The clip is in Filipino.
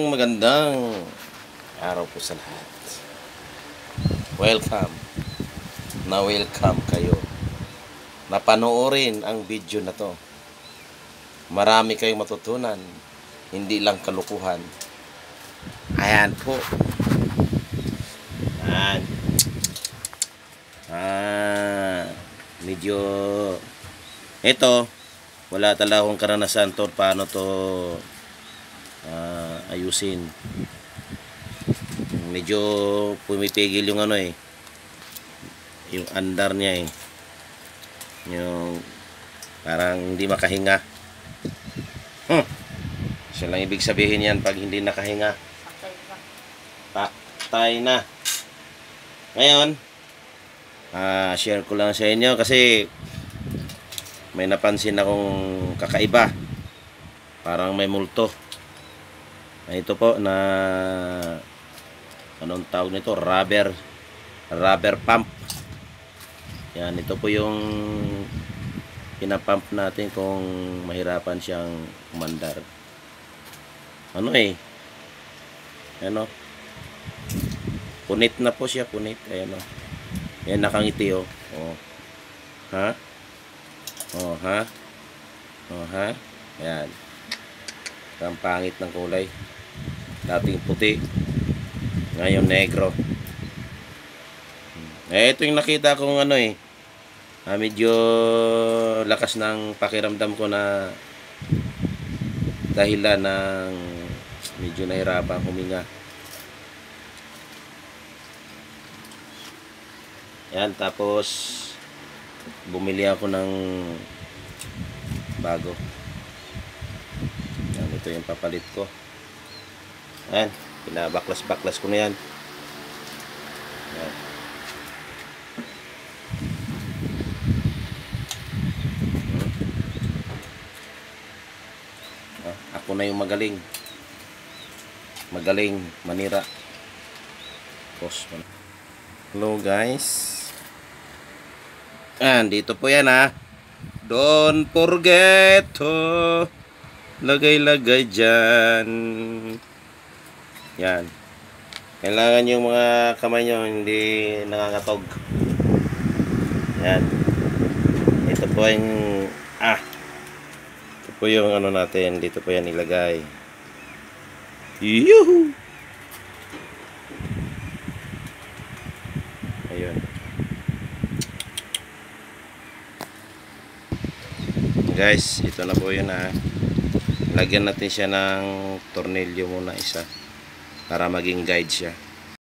Magandang araw po sa lahat. Welcome. Welcome kayo. Napanoorin ang video na to. Marami kayong matutunan. Hindi lang kalukuhan. Ayan po. Ayan. Medyo ito, wala talaga akong karanasan to paano to ayusin. Medyo pumipigil yung yung andar niya yung parang hindi makahinga. Siya lang ibig sabihin yan pag hindi nakahinga. Patay na. Ngayon, share ko lang sa inyo kasi may napansin akong kakaiba. Parang may multo. Ito po na anong tawag nito? Rubber pump. Yan, ito po yung pinapump natin kung mahirapan siyang umandar. Punit na po siya, punit. Ayan o. Yan, nakangiti o. Ha? Ayan. Ang pangit ng kulay. Dating puti, ngayon negro. Ito yung nakita kong medyo lakas ng pakiramdam ko na dahilan ng medyo nahirapan huminga. Yan, tapos bumili ako ng bago. Yan, ito yung papalit ko. Ayan, pinabaklas-baklas ko na yan. Ayan. Ako na yung magaling manira. Hello guys. Dito po yan Don't forget to lagay dyan. Yan. Kailangan yung mga kamay nyo hindi nangangatog. Yan. Ito po yung ito po yung natin. Dito po yan ilagay. Yuhu! Ayun. Guys, ito na po yun lagyan natin siya ng tornilyo muna isa para maging guide siya.